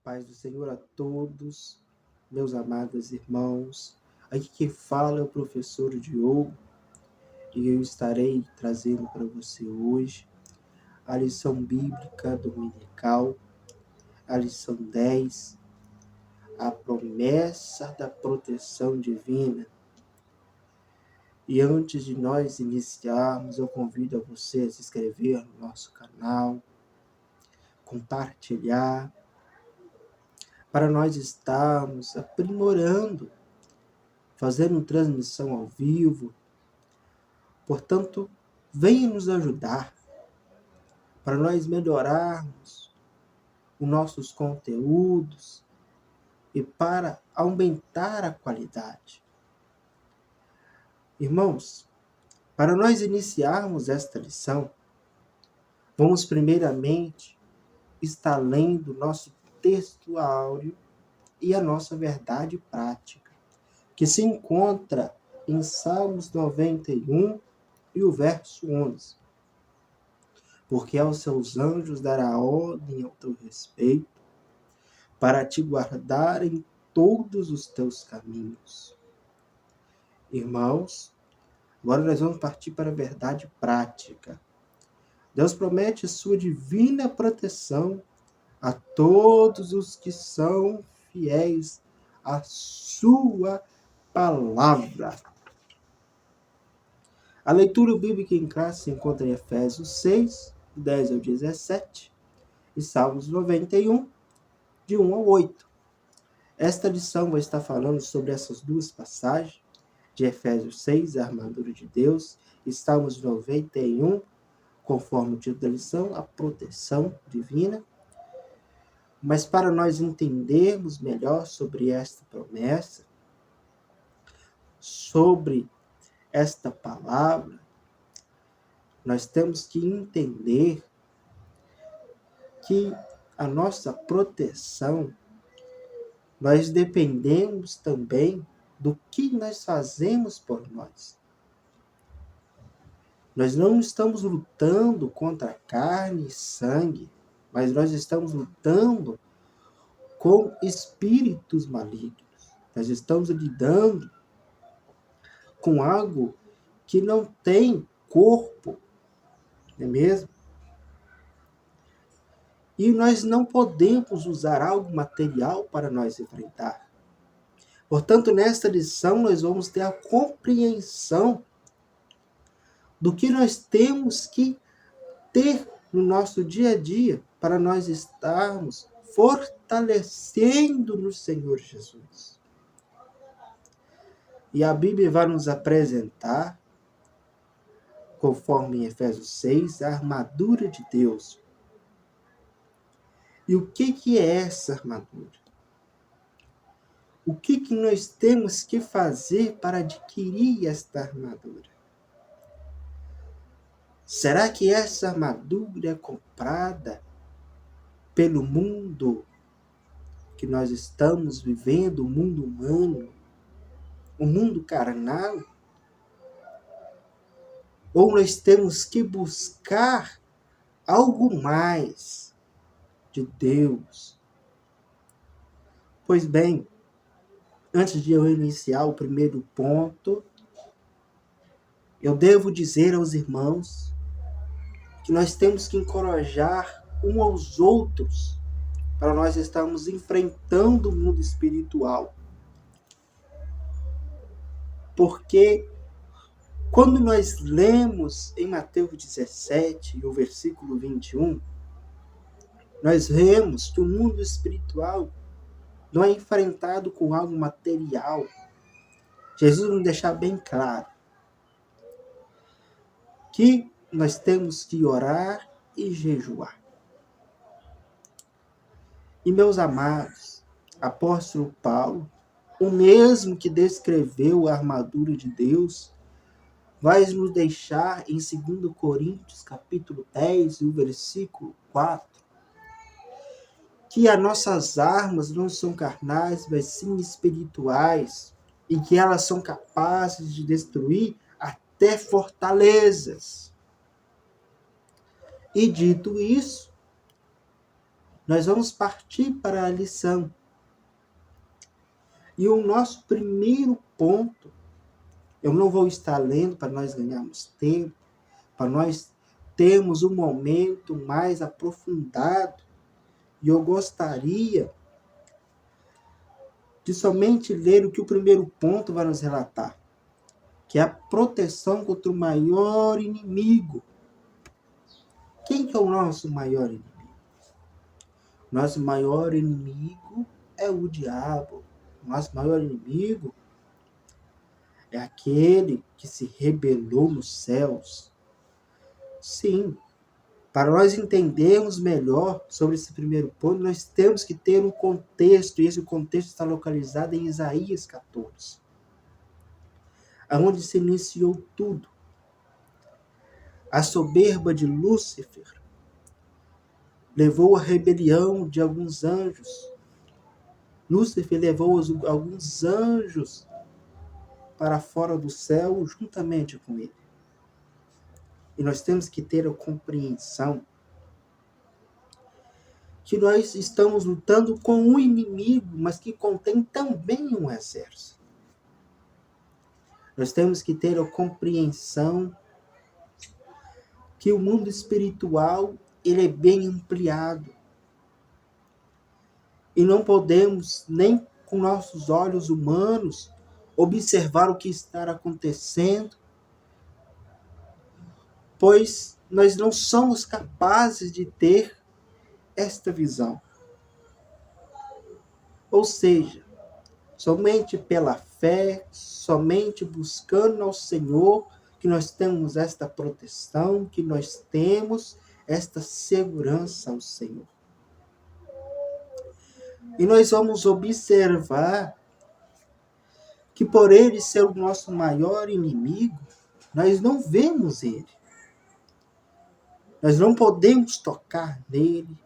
Paz do Senhor a todos, meus amados irmãos. Aqui quem fala é o professor Diogo e eu estarei trazendo para você hoje a lição bíblica dominical, a lição 10, a promessa da proteção divina. E antes de nós iniciarmos, eu convido a você a se inscrever no nosso canal, compartilhar, para nós estarmos aprimorando, fazendo transmissão ao vivo. Portanto, venha nos ajudar para nós melhorarmos os nossos conteúdos e para aumentar a qualidade. Irmãos, para nós iniciarmos esta lição, vamos primeiramente estar lendo nosso texto áureo e a nossa verdade prática, que se encontra em Salmos 91 e o verso 11. Porque aos seus anjos dará ordem ao teu respeito, para te guardar em todos os teus caminhos. Irmãos, agora nós vamos partir para a verdade prática. Deus promete sua divina proteção a todos os que são fiéis à sua palavra. A leitura bíblica em classe se encontra em Efésios 6, 10 ao 17, e Salmos 91, de 1 ao 8. Esta lição vai estar falando sobre essas duas passagens, de Efésios 6, a armadura de Deus, e Salmos 91, conforme o título da lição, a proteção divina. Mas para nós entendermos melhor sobre esta promessa, sobre esta palavra, nós temos que entender que a nossa proteção, nós dependemos também do que nós fazemos por nós. Nós não estamos lutando contra carne e sangue, mas nós estamos lutando com espíritos malignos. Nós estamos lidando com algo que não tem corpo, não é mesmo? E nós não podemos usar algo material para nós enfrentar. Portanto, nesta lição, nós vamos ter a compreensão do que nós temos que ter no nosso dia a dia para nós estarmos fortalecendo no Senhor Jesus. E a Bíblia vai nos apresentar, conforme em Efésios 6, a armadura de Deus. E o que é essa armadura? O que nós temos que fazer para adquirir esta armadura? Será que essa armadura é comprada pelo mundo que nós estamos vivendo, o mundo humano, o mundo carnal? Ou nós temos que buscar algo mais de Deus? Pois bem, antes de eu iniciar o primeiro ponto, eu devo dizer aos irmãos que nós temos que encorajar uns aos outros para nós estarmos enfrentando o mundo espiritual. Porque quando nós lemos em Mateus 17, o versículo 21, nós vemos que o mundo espiritual não é enfrentado com algo material. Jesus nos deixa bem claro que nós temos que orar e jejuar. E meus amados, apóstolo Paulo, o mesmo que descreveu a armadura de Deus, vai nos deixar em 2 Coríntios, capítulo 10, e o versículo 4, que as nossas armas não são carnais, mas sim espirituais, e que elas são capazes de destruir até fortalezas. E dito isso, nós vamos partir para a lição. E o nosso primeiro ponto, eu não vou estar lendo para nós ganharmos tempo, para nós termos um momento mais aprofundado, e eu gostaria de somente ler o que o primeiro ponto vai nos relatar, que é a proteção contra o maior inimigo. Quem que é o nosso maior inimigo? Nosso maior inimigo é o diabo. Nosso maior inimigo é aquele que se rebelou nos céus. Sim, para nós entendermos melhor sobre esse primeiro ponto, nós temos que ter um contexto, e esse contexto está localizado em Isaías 14, onde se iniciou tudo. A soberba de Lúcifer levou a rebelião de alguns anjos. Lúcifer levou alguns anjos para fora do céu juntamente com ele. E nós temos que ter a compreensão que nós estamos lutando com um inimigo, mas que contém também um exército. Nós temos que ter a compreensão que o mundo espiritual ele é bem ampliado. E não podemos, nem com nossos olhos humanos, observar o que está acontecendo, pois nós não somos capazes de ter esta visão. Ou seja, somente pela fé, somente buscando ao Senhor, que nós temos esta proteção, que nós temos esta segurança ao Senhor. E nós vamos observar que por ele ser o nosso maior inimigo, nós não vemos ele. Nós não podemos tocar nele.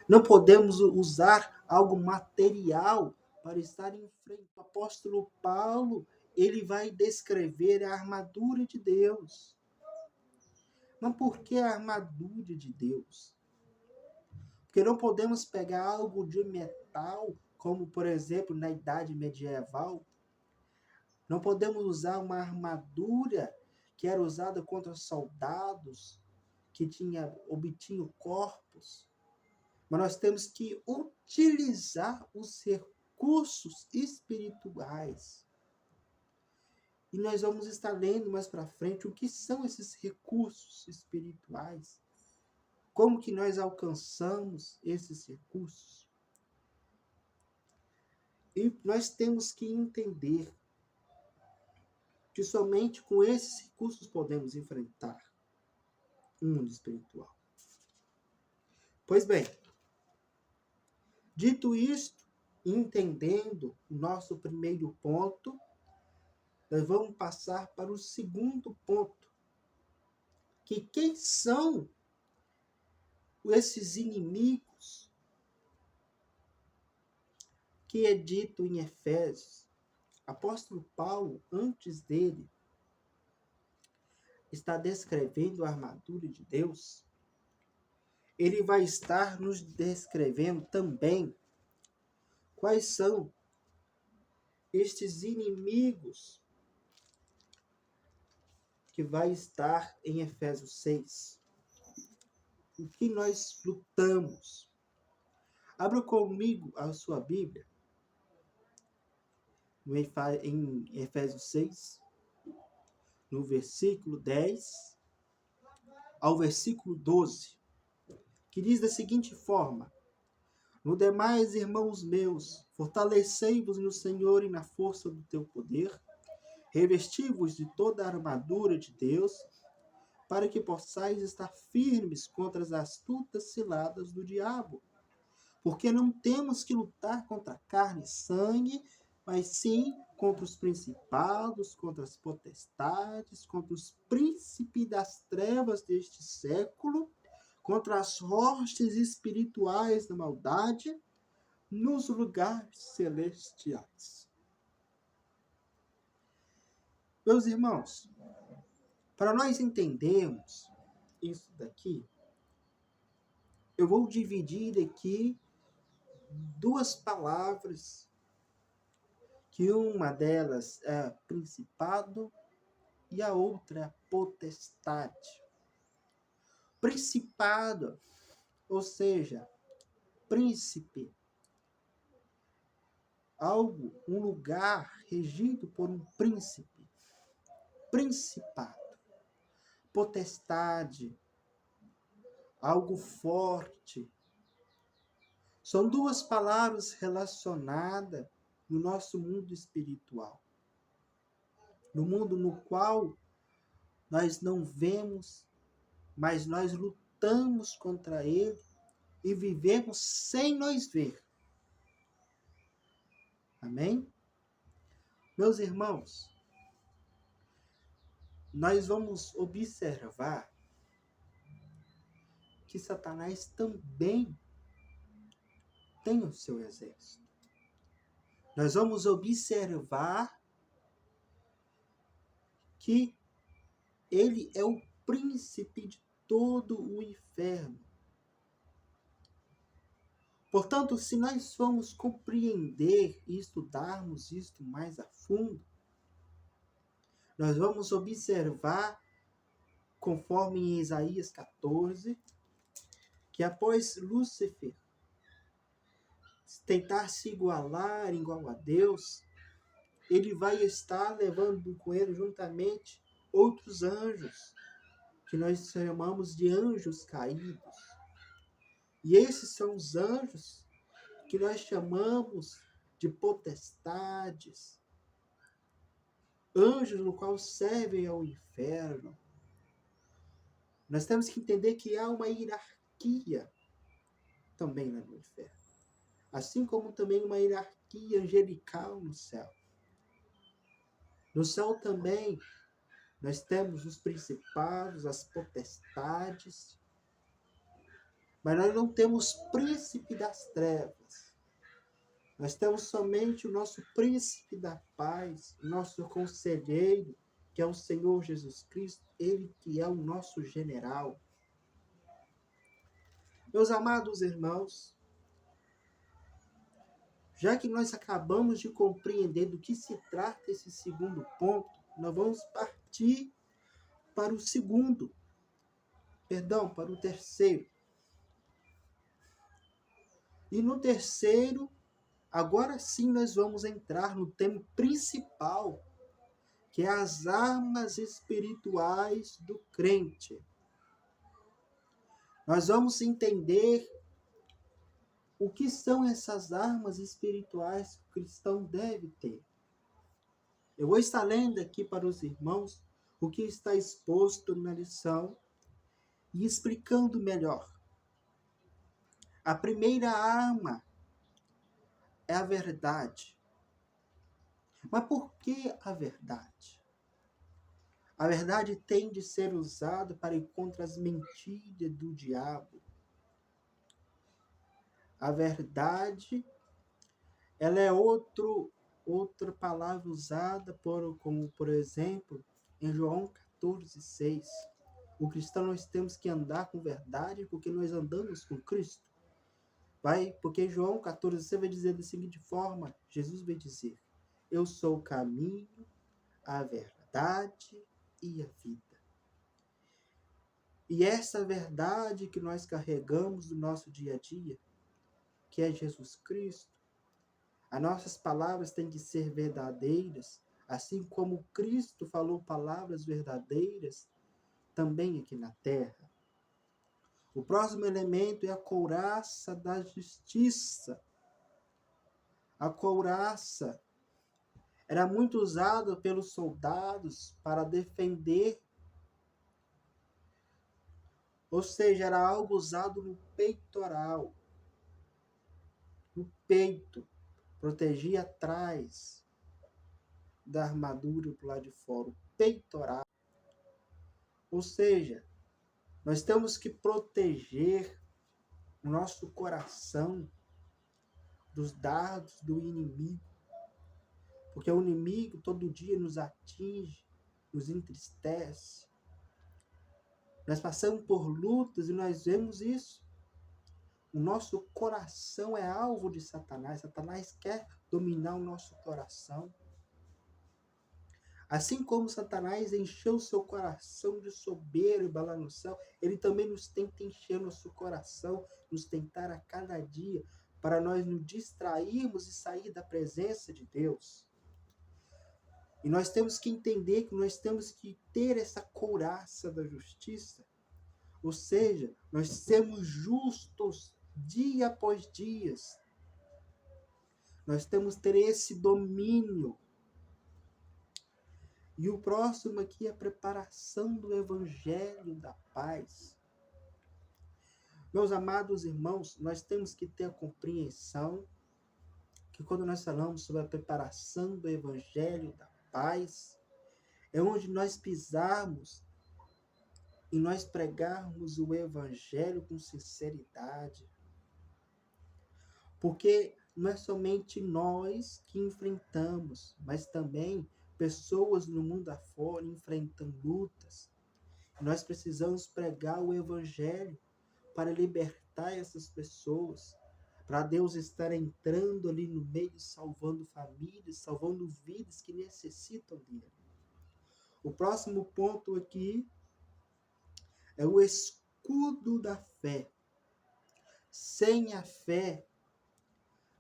Não podemos usar algo material para estar em frente. O apóstolo Paulo, ele vai descrever a armadura de Deus. Mas por que a armadura de Deus? Porque não podemos pegar algo de metal, como, por exemplo, na Idade Medieval. Não podemos usar uma armadura que era usada contra soldados que obtinham corpos. Mas nós temos que utilizar os recursos espirituais. E nós vamos estar lendo mais para frente o que são esses recursos espirituais. Como que nós alcançamos esses recursos? E nós temos que entender que somente com esses recursos podemos enfrentar o mundo espiritual. Pois bem, dito isto, entendendo o nosso primeiro ponto, nós vamos passar para o segundo ponto, que quem são esses inimigos que é dito em Efésios. Apóstolo Paulo, antes dele, está descrevendo a armadura de Deus. Ele vai estar nos descrevendo também quais são estes inimigos que vai estar em Efésios 6. O que nós lutamos. Abra comigo a sua Bíblia em Efésios 6, no versículo 10 ao versículo 12, que diz da seguinte forma: No demais, irmãos meus, fortalecei-vos no Senhor e na força do teu poder, revesti-vos de toda a armadura de Deus, para que possais estar firmes contra as astutas ciladas do diabo. Porque não temos que lutar contra carne e sangue, mas sim contra os principados, contra as potestades, contra os príncipes das trevas deste século, contra as hostes espirituais da maldade nos lugares celestiais. Meus irmãos, para nós entendermos isso daqui, eu vou dividir aqui duas palavras, que uma delas é principado e a outra é potestade. Principado, ou seja, príncipe, algo, um lugar regido por um príncipe. Principado. Potestade, algo forte. São duas palavras relacionadas no nosso mundo espiritual. No mundo no qual nós não vemos, mas nós lutamos contra ele e vivemos sem nós ver. Amém? Meus irmãos, nós vamos observar que Satanás também tem o seu exército. Nós vamos observar que ele é o príncipe de todo o inferno. Portanto, se nós formos compreender e estudarmos isto mais a fundo, nós vamos observar, conforme em Isaías 14, que após Lúcifer tentar se igual a Deus, ele vai estar levando com ele juntamente outros anjos, que nós chamamos de anjos caídos. E esses são os anjos que nós chamamos de potestades, anjos no qual servem ao inferno. Nós temos que entender que há uma hierarquia também lá no inferno, assim como também uma hierarquia angelical no céu. No céu também nós temos os principados, as potestades, mas nós não temos príncipe das trevas. Nós temos somente o nosso príncipe da paz, o nosso conselheiro, que é o Senhor Jesus Cristo, ele que é o nosso general. Meus amados irmãos, já que nós acabamos de compreender do que se trata esse segundo ponto, nós vamos partir para o para o terceiro. E no terceiro, agora sim nós vamos entrar no tema principal, que é as armas espirituais do crente. Nós vamos entender o que são essas armas espirituais que o cristão deve ter. Eu vou estar lendo aqui para os irmãos o que está exposto na lição e explicando melhor. A primeira arma é a verdade. Mas por que a verdade? A verdade tem de ser usada para ir contra as mentiras do diabo. A verdade, ela é outra palavra usada como, por exemplo, em João 14:6. O cristão, nós temos que andar com verdade porque nós andamos com Cristo. Porque em João 14:6 vai dizer da seguinte forma, Jesus vai dizer, eu sou o caminho, a verdade e a vida. E essa verdade que nós carregamos no nosso dia a dia, que é Jesus Cristo, as nossas palavras têm que ser verdadeiras, assim como Cristo falou palavras verdadeiras também aqui na terra. O próximo elemento é a couraça da justiça. A couraça era muito usada pelos soldados para defender, ou seja, era algo usado no peitoral, no peito, protegia atrás da armadura do lado de fora, o peitoral. Ou seja, nós temos que proteger o nosso coração dos dardos do inimigo, porque o inimigo todo dia nos atinge, nos entristece. Nós passamos por lutas e nós vemos isso. O nosso coração é alvo de Satanás. Satanás quer dominar o nosso coração. Assim como Satanás encheu seu coração de soberba lá no céu, ele também nos tenta encher nosso coração, nos tentar a cada dia, para nós nos distrairmos e sair da presença de Deus. E nós temos que entender que nós temos que ter essa couraça da justiça. Ou seja, nós sermos justos dia após dia. Nós temos que ter esse domínio. E o próximo aqui é a preparação do Evangelho da Paz. Meus amados irmãos, nós temos que ter a compreensão que quando nós falamos sobre a preparação do Evangelho da Paz, é onde nós pisarmos e nós pregarmos o Evangelho com sinceridade. Porque não é somente nós que enfrentamos, mas também pessoas no mundo afora enfrentam lutas. Nós precisamos pregar o Evangelho para libertar essas pessoas, para Deus estar entrando ali no meio, salvando famílias, salvando vidas que necessitam dele. O próximo ponto aqui é o escudo da fé. Sem a fé,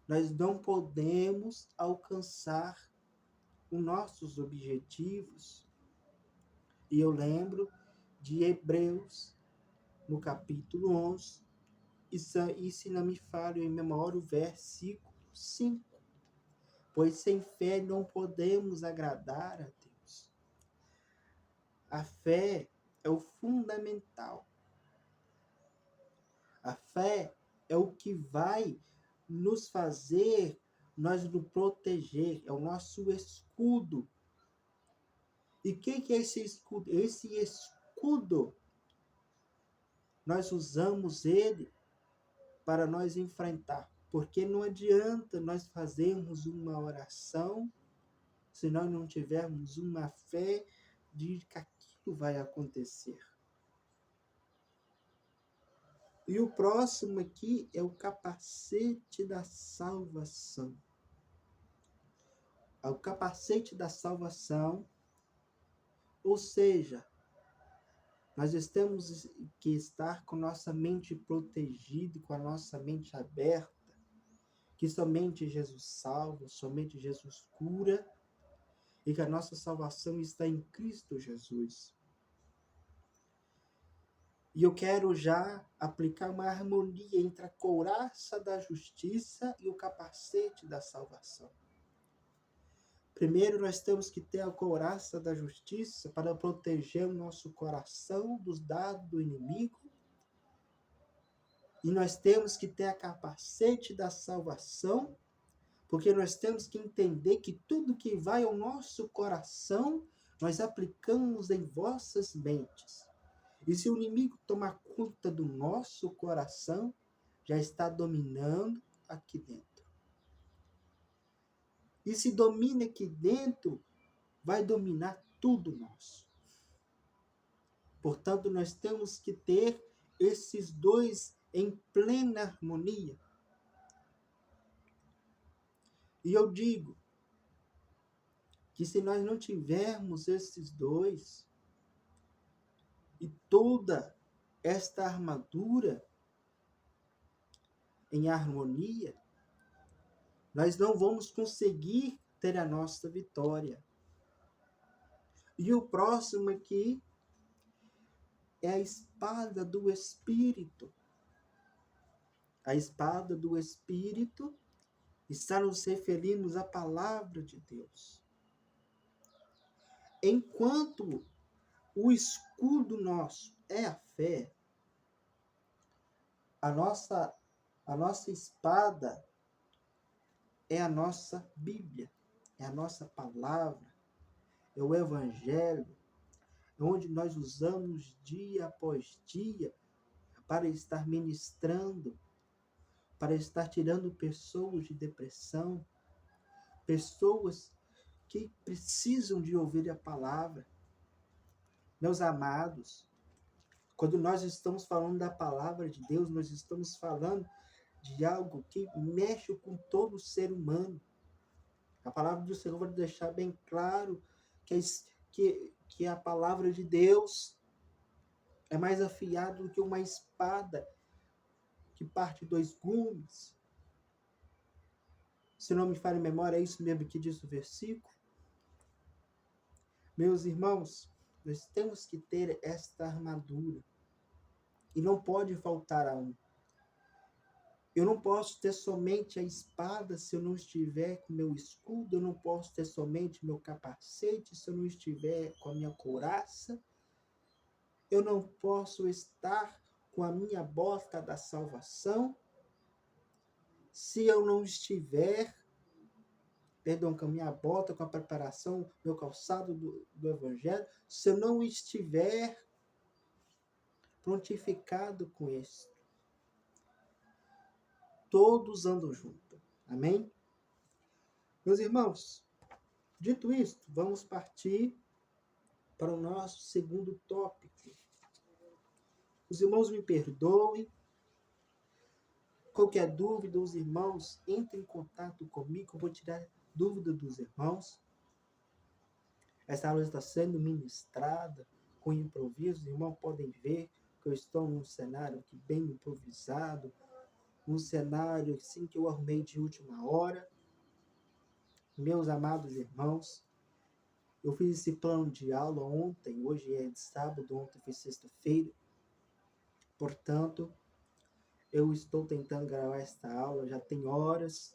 nós não podemos alcançar os nossos objetivos. E eu lembro de Hebreus, no capítulo 11, e se não me falho em memória, o versículo 5. Pois sem fé não podemos agradar a Deus. A fé é o fundamental. A fé é o que vai nos fazer, nós nos proteger, é o nosso escudo. E o que é esse escudo? Esse escudo, nós usamos ele para nós enfrentar. Porque não adianta nós fazermos uma oração se nós não tivermos uma fé de que aquilo vai acontecer. E o próximo aqui é o capacete da salvação. O capacete da salvação, ou seja, nós temos que estar com nossa mente protegida, com a nossa mente aberta, que somente Jesus salva, somente Jesus cura, e que a nossa salvação está em Cristo Jesus. E eu quero já aplicar uma harmonia entre a couraça da justiça e o capacete da salvação. Primeiro, nós temos que ter a couraça da justiça para proteger o nosso coração dos dados do inimigo. E nós temos que ter a capacete da salvação, porque nós temos que entender que tudo que vai ao nosso coração, nós aplicamos em vossas mentes. E se o inimigo tomar conta do nosso coração, já está dominando aqui dentro. E se domina aqui dentro, vai dominar tudo nosso. Portanto, nós temos que ter esses dois em plena harmonia. E eu digo que se nós não tivermos esses dois, e toda esta armadura em harmonia, nós não vamos conseguir ter a nossa vitória. E o próximo aqui é a espada do Espírito. A espada do Espírito está nos referindo à palavra de Deus. Enquanto o escudo nosso é a fé, a nossa espada é a nossa Bíblia, é a nossa palavra, é o Evangelho, é onde nós usamos dia após dia para estar ministrando, para estar tirando pessoas de depressão, pessoas que precisam de ouvir a palavra. Meus amados, quando nós estamos falando da palavra de Deus, nós estamos falando de algo que mexe com todo ser humano. A palavra do Senhor vai deixar bem claro que a palavra de Deus é mais afiada do que uma espada que parte dois gumes. Se não me falha a memória, é isso mesmo que diz o versículo. Meus irmãos, nós temos que ter esta armadura. E não pode faltar a um. Eu não posso ter somente a espada se eu não estiver com meu escudo. Eu não posso ter somente meu capacete se eu não estiver com a minha couraça. Eu não posso estar com a minha bota da salvação se eu não estiver, com a minha bota, com a preparação, meu calçado do Evangelho, se eu não estiver prontificado com isso. Todos andam juntos. Amém? Meus irmãos, dito isto, vamos partir para o nosso segundo tópico. Os irmãos me perdoem. Qualquer dúvida, os irmãos entrem em contato comigo, eu vou tirar dúvida dos irmãos. Essa aula está sendo ministrada com improviso. Os irmãos podem ver que eu estou num cenário aqui bem improvisado, um cenário assim que eu arrumei de última hora. Meus amados irmãos, eu fiz esse plano de aula ontem, hoje é de sábado, ontem foi sexta-feira. Portanto, eu estou tentando gravar esta aula já tem horas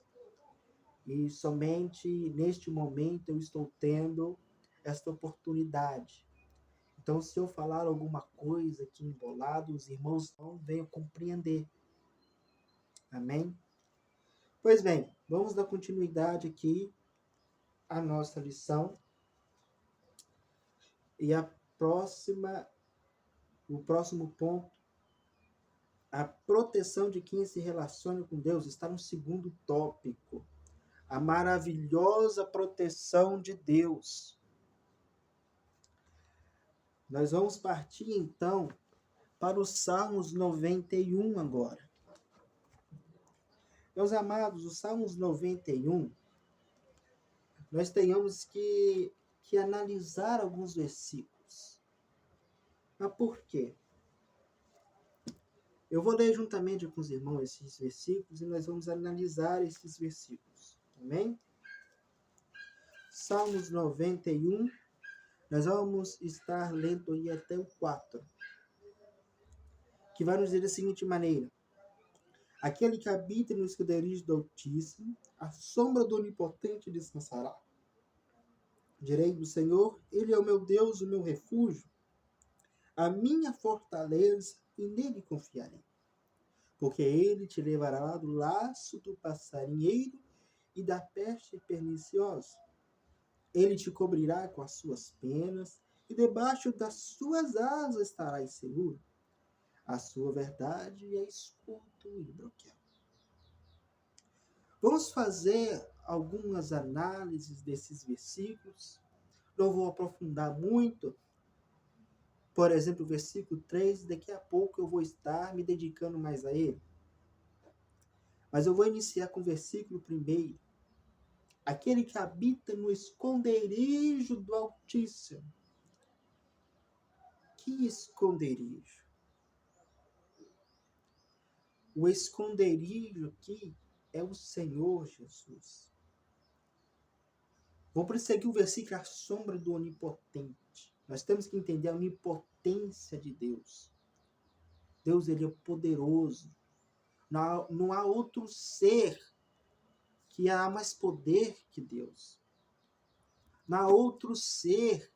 e somente neste momento eu estou tendo esta oportunidade. Então, se eu falar alguma coisa aqui embolado, os irmãos não venham compreender. Amém? Pois bem, vamos dar continuidade aqui à nossa lição. E o próximo ponto, a proteção de quem se relaciona com Deus, está no segundo tópico. A maravilhosa proteção de Deus. Nós vamos partir, então, para os Salmos 91 agora. Meus amados, os Salmos 91, nós tenhamos que analisar alguns versículos. Mas por quê? Eu vou ler juntamente com os irmãos esses versículos e nós vamos analisar esses versículos. Amém? Salmos 91, nós vamos estar lendo aí até o 4, que vai nos dizer da seguinte maneira: aquele que habita no esconderijo do Altíssimo, a sombra do Onipotente descansará. Direi do Senhor, Ele é o meu Deus, o meu refúgio, a minha fortaleza, e nele confiarei. Porque Ele te levará do laço do passarinheiro e da peste perniciosa. Ele te cobrirá com as suas penas, e debaixo das suas asas estarás seguro. A sua verdade é escudo e broquel. Vamos fazer algumas análises desses versículos. Não vou aprofundar muito. Por exemplo, o versículo 3, daqui a pouco eu vou estar me dedicando mais a ele. Mas eu vou iniciar com o versículo 1. Aquele que habita no esconderijo do Altíssimo. Que esconderijo? O esconderijo aqui é o Senhor Jesus. Vou prosseguir o versículo, a sombra do Onipotente. Nós temos que entender a onipotência de Deus. Deus, ele é poderoso. Não há outro ser que há mais poder que Deus. Não há outro ser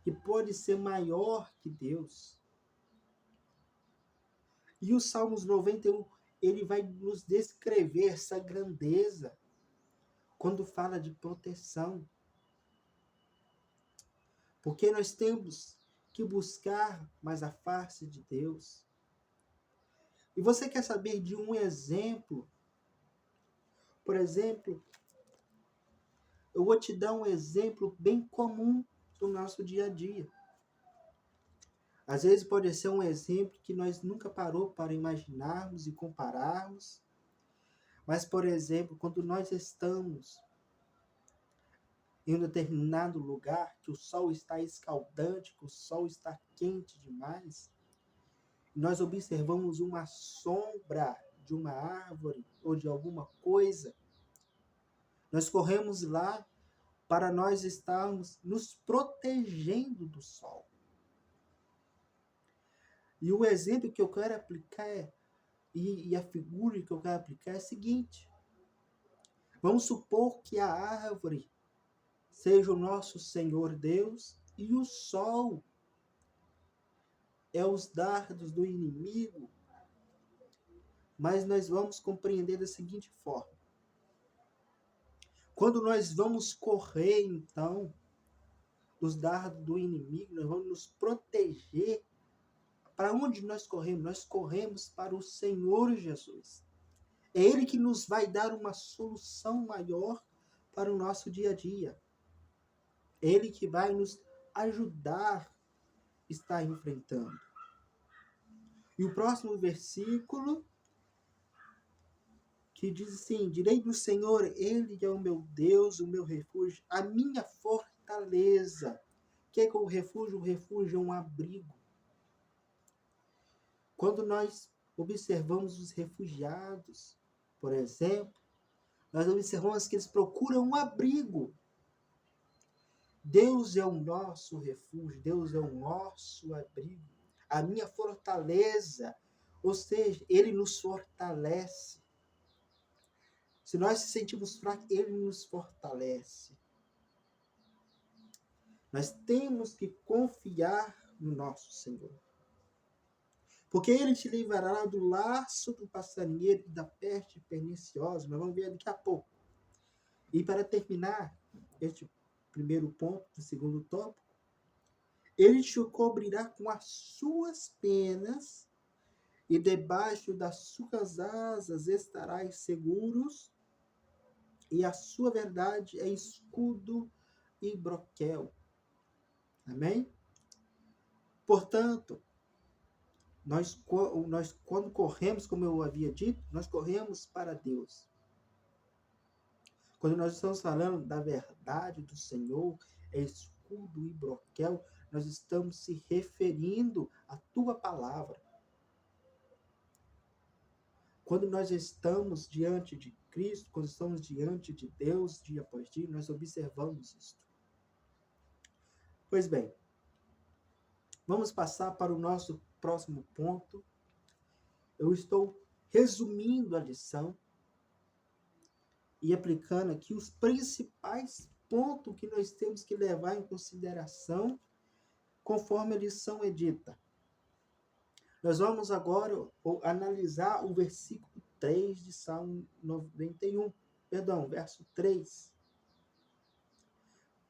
que pode ser maior que Deus. E o Salmos 91, ele vai nos descrever essa grandeza quando fala de proteção. Porque nós temos que buscar mais a face de Deus. E você quer saber de um exemplo? Por exemplo, eu vou te dar um exemplo bem comum do nosso dia a dia. Às vezes pode ser um exemplo que nós nunca parou para imaginarmos e compararmos, mas, por exemplo, quando nós estamos em um determinado lugar, que o sol está escaldante, que o sol está quente demais, nós observamos uma sombra de uma árvore ou de alguma coisa, nós corremos lá para nós estarmos nos protegendo do sol. E o exemplo que eu quero aplicar e a figura que eu quero aplicar é a seguinte: vamos supor que a árvore seja o nosso Senhor Deus e o sol é os dardos do inimigo, mas nós vamos compreender da seguinte forma: quando nós vamos correr, então, dos dardos do inimigo, nós vamos nos proteger. Para onde nós corremos? Nós corremos para o Senhor Jesus. É Ele que nos vai dar uma solução maior para o nosso dia a dia. É Ele que vai nos ajudar a estar enfrentando. E o próximo versículo, que diz assim: direi do Senhor, Ele é o meu Deus, o meu refúgio, a minha fortaleza. O que é o refúgio? O refúgio é um abrigo. Quando nós observamos os refugiados, por exemplo, nós observamos que eles procuram um abrigo. Deus é o nosso refúgio, Deus é o nosso abrigo, a minha fortaleza, ou seja, Ele nos fortalece. Se nós se sentimos fracos, Ele nos fortalece. Nós temos que confiar no nosso Senhor. Porque Ele te livrará do laço do passarinheiro e da peste perniciosa. Nós vamos ver daqui a pouco. E para terminar este primeiro ponto, do segundo tópico, Ele te cobrirá com as suas penas e debaixo das suas asas estarás seguros, e a sua verdade é escudo e broquel. Amém? Portanto, nós quando corremos, como eu havia dito, nós corremos para Deus. Quando nós estamos falando da verdade do Senhor, é escudo e broquel, nós estamos se referindo à tua palavra. Quando nós estamos diante de Cristo, quando estamos diante de Deus, dia após dia, nós observamos isso. Pois bem, vamos passar para o nosso próximo ponto. Eu estou resumindo a lição e aplicando aqui os principais pontos que nós temos que levar em consideração conforme a lição é dita. Nós vamos agora analisar o versículo 3 de Salmo 91. Perdão, verso 3.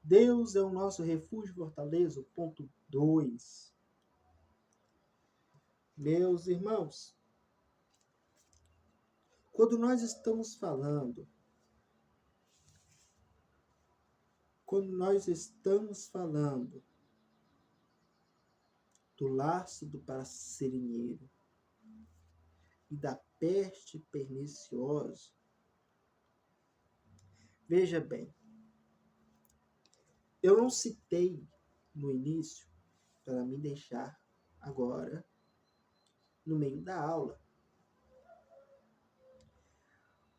Deus é o nosso refúgio e fortaleza. Ponto 2. Meus irmãos, quando nós estamos falando do laço do passarinheiro e da peste perniciosa, veja bem, eu não citei no início para me deixar agora no meio da aula,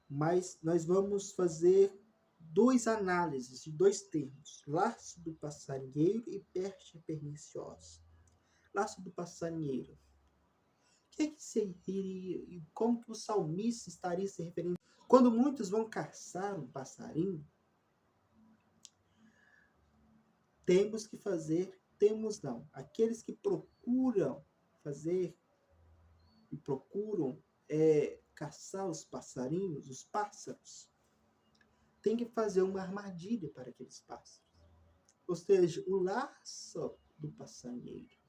mas nós vamos fazer duas análises de dois termos: laço do passarinheiro e peste perniciosa. Laço do passarinheiro. O que seria e como que o salmista estaria se referindo? Quando muitos vão caçar um passarinho, aqueles que procuram caçar os passarinhos, os pássaros, tem que fazer uma armadilha para aqueles pássaros. Ou seja, o laço do passarinheiro.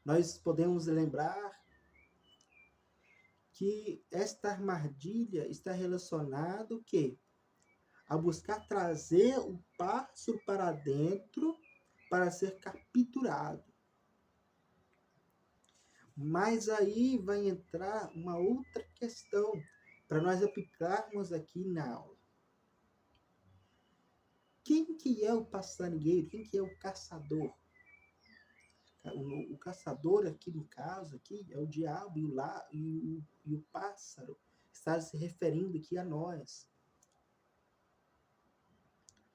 Nós podemos lembrar que esta armadilha está relacionada o quê? A buscar trazer o pássaro para dentro para ser capturado. Mas aí vai entrar uma outra questão para nós aplicarmos aqui na aula. Quem que é o passarinheiro? Quem que é o caçador? O caçador aqui, no caso, aqui, é o diabo e o pássaro. Está se referindo aqui a nós.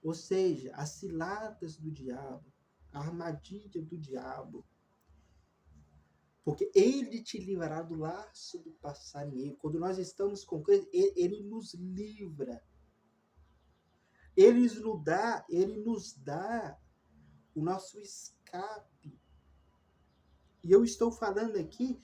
Ou seja, as ciladas do diabo, a armadilha do diabo. Porque ele te livrará do laço do passarinheiro. Quando nós estamos com Cristo, ele nos livra. Ele nos dá o nosso escape. E eu estou falando aqui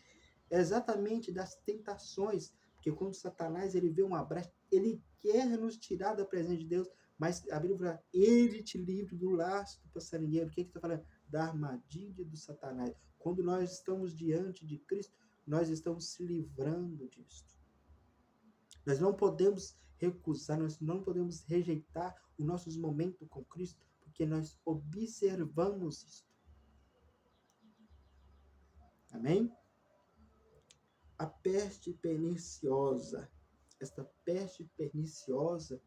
exatamente das tentações, porque quando Satanás ele vê uma brecha, ele quer nos tirar da presença de Deus, mas a Bíblia fala, ele te livre do laço do passarinheiro. O que está falando? Da armadilha do Satanás. Quando nós estamos diante de Cristo, nós estamos se livrando disso. Nós não podemos recusar, nós não podemos rejeitar os nossos momentos com Cristo, porque nós observamos isso. Amém? A peste perniciosa. Esta peste perniciosa,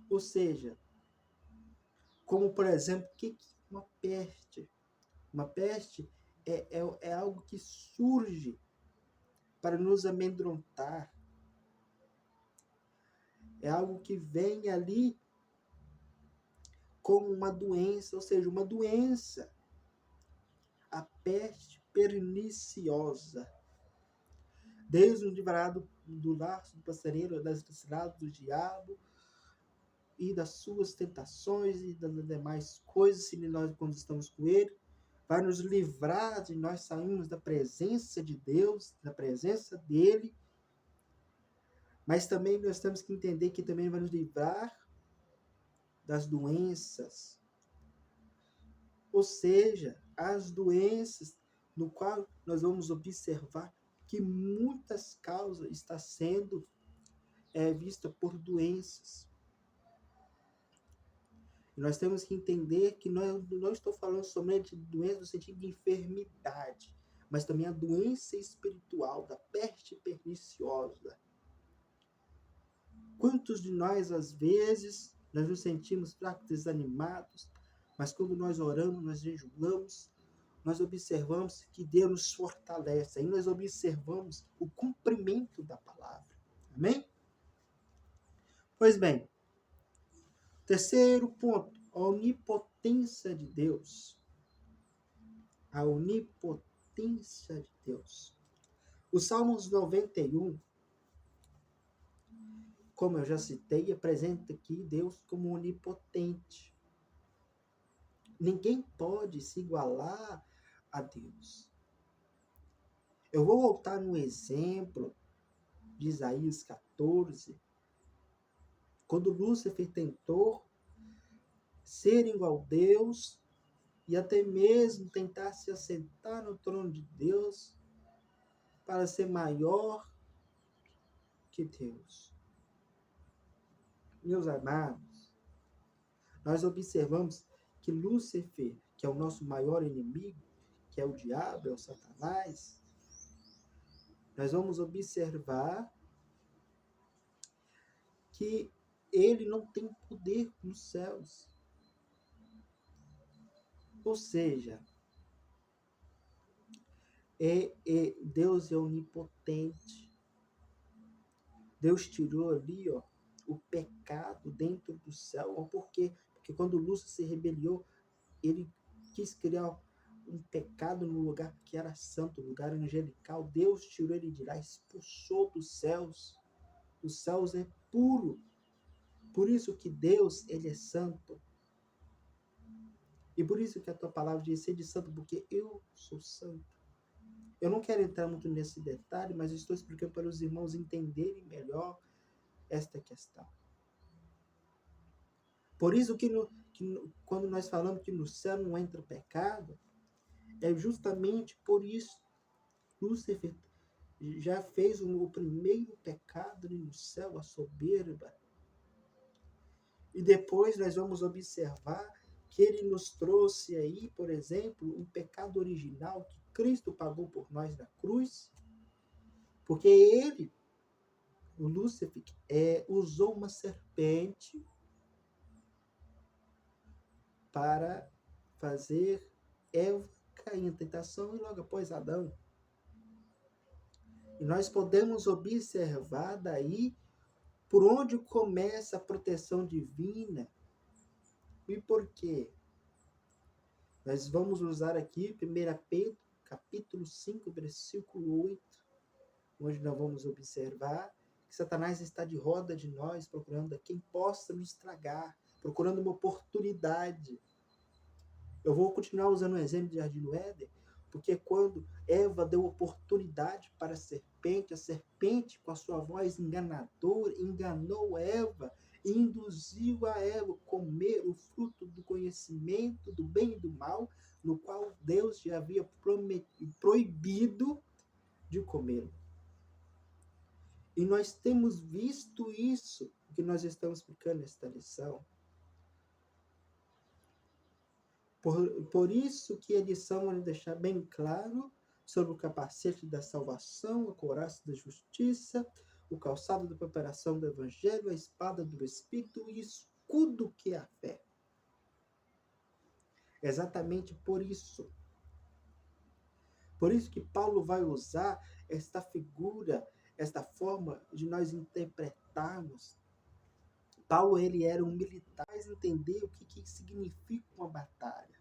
ou seja, como por exemplo, o que é uma peste? Uma peste é algo que surge para nos amedrontar. É algo que vem ali como uma doença, ou seja, uma doença. A peste perniciosa. Deus nos livrará do laço do passarinheiro, das ciladas do diabo e das suas tentações e das demais coisas, se nós, quando estamos com Ele, vai nos livrar de nós sairmos da presença de Deus, da presença dEle, mas também nós temos que entender que também vai nos livrar das doenças, ou seja, as doenças no qual nós vamos observar que muitas causas estão sendo vistas por doenças. E nós temos que entender que não estou falando somente de doença no sentido de enfermidade, mas também a doença espiritual, da peste perniciosa. Quantos de nós, às vezes, nós nos sentimos fracos, desanimados, mas quando nós oramos, nós jejuamos, nós observamos que Deus nos fortalece, aí nós observamos o cumprimento da palavra. Amém? Pois bem, terceiro ponto, a onipotência de Deus. A onipotência de Deus. O Salmos 91, como eu já citei, apresenta aqui Deus como onipotente. Ninguém pode se igualar a Deus. Eu vou voltar no exemplo de Isaías 14, quando Lúcifer tentou ser igual a Deus e até mesmo tentar se assentar no trono de Deus para ser maior que Deus. Meus amados, nós observamos que Lúcifer, que é o nosso maior inimigo, que é o diabo, é o Satanás, nós vamos observar que ele não tem poder nos céus. Ou seja, Deus é onipotente. Deus tirou ali o pecado dentro do céu. Por quê? Porque quando Lúcifer se rebeliou, ele quis criar um pecado no lugar que era santo, um lugar angelical. Deus tirou ele de lá, expulsou dos céus. Os céus é puro. Por isso que Deus, ele é santo. E por isso que a tua palavra diz ser de santo, porque eu sou santo. Eu não quero entrar muito nesse detalhe, mas estou explicando para os irmãos entenderem melhor esta questão. Por isso que quando nós falamos que no céu não entra pecado, é justamente por isso. Lúcifer já fez o primeiro pecado ali no céu, a soberba. E depois nós vamos observar que ele nos trouxe aí, por exemplo, um pecado original que Cristo pagou por nós na cruz, porque ele, o Lúcifer, usou uma serpente para fazer Eva cair em tentação e logo após Adão. E nós podemos observar daí por onde começa a proteção divina e por quê. Nós vamos usar aqui 1 Pedro, capítulo 5, versículo 8, onde nós vamos observar que Satanás está de roda de nós, procurando a quem possa nos tragar, procurando uma oportunidade. Eu vou continuar usando o exemplo de Jardim do Éden, porque quando Eva deu oportunidade para a serpente, com a sua voz enganadora, enganou Eva e induziu a Eva a comer o fruto do conhecimento do bem e do mal, no qual Deus já havia proibido de comer. E nós temos visto isso, que nós estamos explicando nesta lição. Por isso que a lição vai deixar bem claro sobre o capacete da salvação, a couraça da justiça, o calçado da preparação do evangelho, a espada do Espírito e o escudo que é a fé. Exatamente por isso. Por isso que Paulo vai usar esta figura, esta forma de nós interpretarmos. Paulo, ele era um militar, mas entender o que significa uma batalha.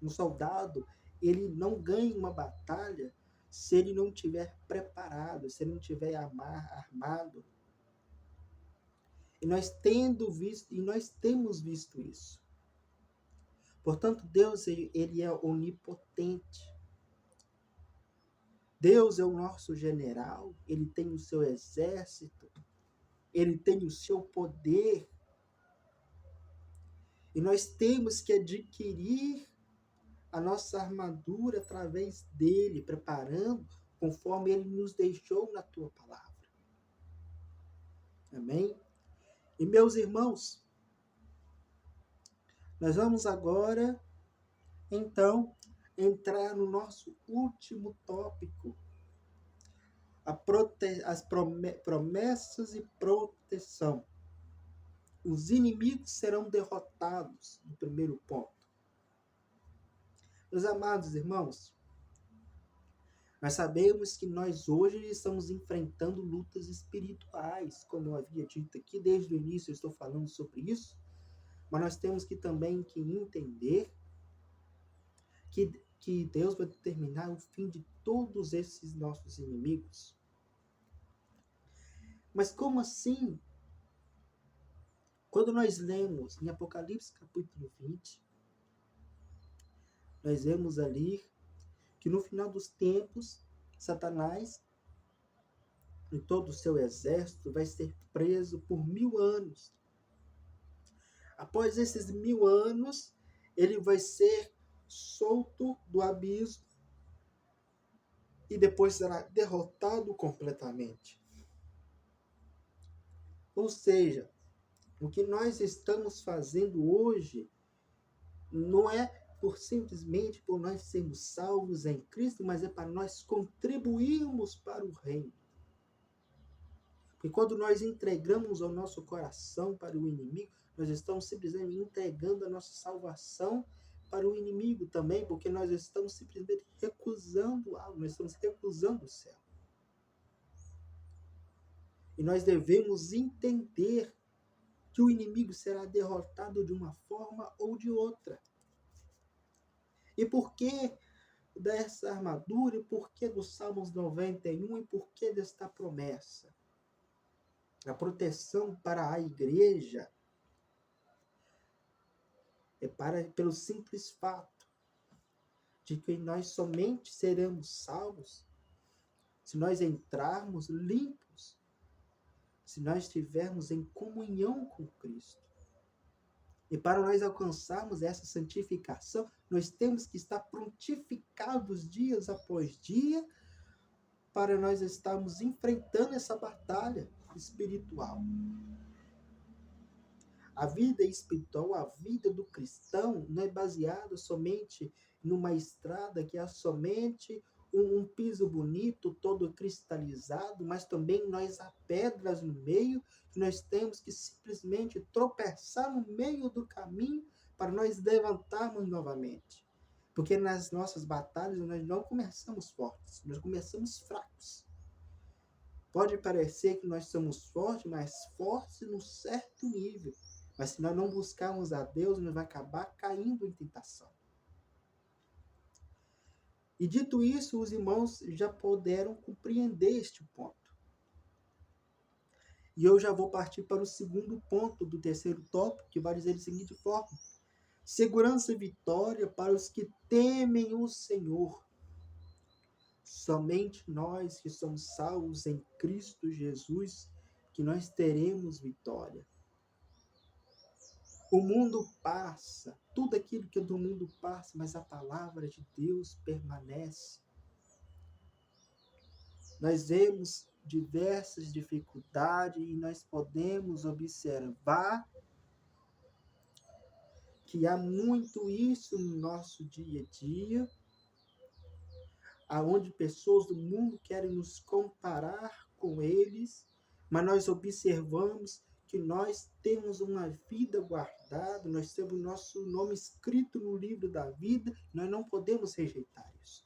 Um soldado, ele não ganha uma batalha se ele não estiver preparado, se ele não estiver armado. E nós temos visto isso. Portanto, Deus, ele é onipotente. Deus é o nosso general, ele tem o seu exército, ele tem o seu poder. E nós temos que adquirir a nossa armadura através dele, preparando conforme ele nos deixou na tua palavra. Amém? E meus irmãos, nós vamos agora, então, entrar no nosso último tópico, as promessas e proteção. Os inimigos serão derrotados, no primeiro ponto. Meus amados irmãos, nós sabemos que nós hoje estamos enfrentando lutas espirituais, como eu havia dito aqui, desde o início eu estou falando sobre isso, mas nós temos que também entender que Deus vai determinar o fim de todos esses nossos inimigos. Mas como assim? Quando nós lemos em Apocalipse capítulo 20, nós vemos ali que no final dos tempos, Satanás e todo o seu exército vai ser preso por 1000 anos. Após esses 1000 anos, ele vai ser solto do abismo e depois será derrotado completamente. Ou seja, o que nós estamos fazendo hoje não é simplesmente por nós sermos salvos em Cristo, mas é para nós contribuirmos para o reino. Porque quando nós entregamos o nosso coração para o inimigo, nós estamos simplesmente entregando a nossa salvação para o inimigo também, porque nós estamos simplesmente recusando algo, nós estamos recusando o céu. E nós devemos entender que o inimigo será derrotado de uma forma ou de outra. E por que dessa armadura? E por que do Salmos 91? E por que desta promessa? A proteção para a igreja é pelo simples fato de que nós somente seremos salvos se nós entrarmos limpos, se nós estivermos em comunhão com Cristo. E para nós alcançarmos essa santificação, nós temos que estar prontificados dias após dia para nós estarmos enfrentando essa batalha espiritual. A vida espiritual, a vida do cristão, não é baseada somente numa estrada que é somente um piso bonito, todo cristalizado, mas também nós há pedras no meio, que nós temos que simplesmente tropeçar no meio do caminho para nós levantarmos novamente. Porque nas nossas batalhas nós não começamos fortes, nós começamos fracos. Pode parecer que nós somos fortes, mas fortes num certo nível. Mas se nós não buscarmos a Deus, nós vamos acabar caindo em tentação. E dito isso, os irmãos já puderam compreender este ponto. E eu já vou partir para o segundo ponto do terceiro tópico, que vai dizer da seguinte forma: segurança e vitória para os que temem o Senhor. Somente nós que somos salvos em Cristo Jesus, que nós teremos vitória. O mundo passa, tudo aquilo que é do mundo passa, mas a palavra de Deus permanece. Nós vemos diversas dificuldades e nós podemos observar que há muito isso no nosso dia a dia, aonde pessoas do mundo querem nos comparar com eles, mas nós observamos que nós temos uma vida guardada, nós temos o nosso nome escrito no livro da vida, nós não podemos rejeitar isso.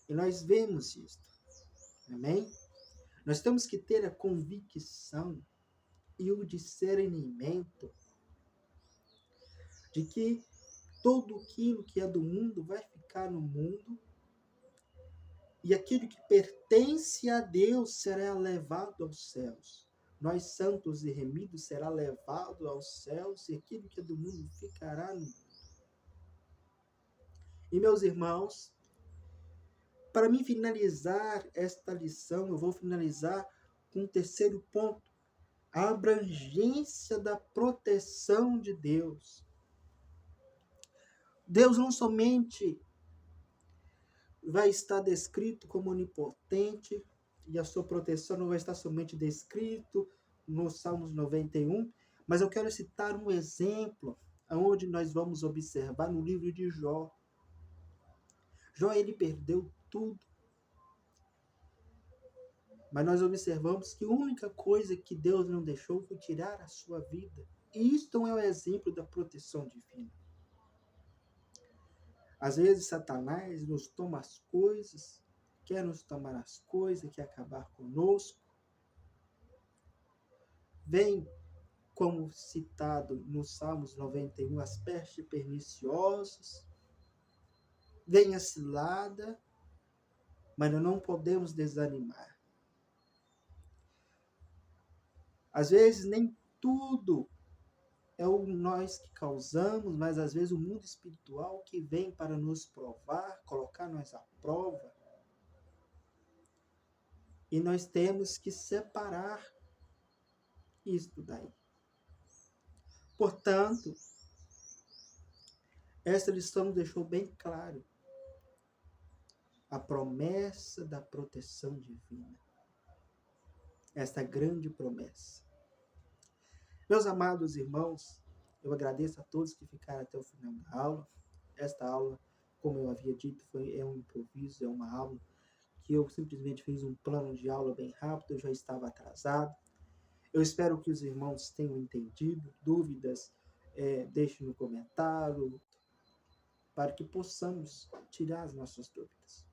E nós vemos isso. Amém? Nós temos que ter a convicção e o discernimento de que tudo aquilo que é do mundo vai ficar no mundo e aquilo que pertence a Deus será levado aos céus. Nós, santos e remidos, será levado aos céus e aquilo que é do mundo ficará no mundo. E, meus irmãos, para mim finalizar esta lição, eu vou finalizar com o terceiro ponto: a abrangência da proteção de Deus. Deus não somente vai estar descrito como onipotente, e a sua proteção não vai estar somente descrito no Salmos 91, mas eu quero citar um exemplo onde nós vamos observar no livro de Jó. Jó, ele perdeu tudo, mas nós observamos que a única coisa que Deus não deixou foi tirar a sua vida. E isto é um exemplo da proteção divina. Às vezes Satanás nos toma as coisas, quer nos tomar as coisas, quer acabar conosco. Vem, como citado no Salmos 91, as pestes perniciosas. Vem a cilada, mas nós não podemos desanimar. Às vezes nem tudo é o nós que causamos, mas às vezes o mundo espiritual que vem para nos provar, colocar nós à prova. E nós temos que separar isto daí. Portanto, essa lição nos deixou bem claro a promessa da proteção divina. Esta grande promessa. Meus amados irmãos, eu agradeço a todos que ficaram até o final da aula. Esta aula, como eu havia dito, é um improviso, é uma aula que eu simplesmente fiz um plano de aula bem rápido, eu já estava atrasado. Eu espero que os irmãos tenham entendido. Dúvidas, deixem no comentário, para que possamos tirar as nossas dúvidas.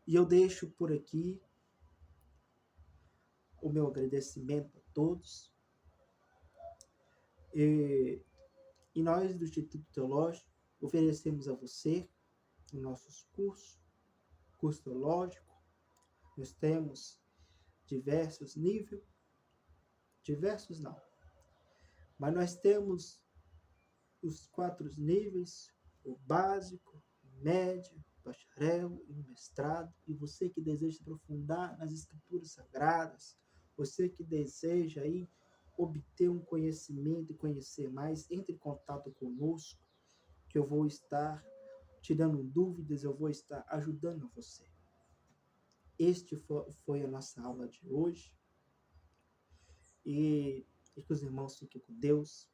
E eu deixo por aqui o meu agradecimento a todos. E nós, do Instituto Teológico, oferecemos a você os nossos curso teológico. Nós temos diversos níveis, diversos não, mas nós temos os 4 níveis: o básico, o médio, o bacharel e o mestrado. E você que deseja se aprofundar nas escrituras sagradas, você que deseja aí obter um conhecimento e conhecer mais, entre em contato conosco, que eu vou estar tirando dúvidas, eu vou estar ajudando você. Este foi a nossa aula de hoje. e que os irmãos fiquem com Deus.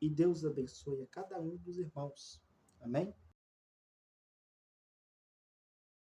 E Deus abençoe a cada um dos irmãos. Amém?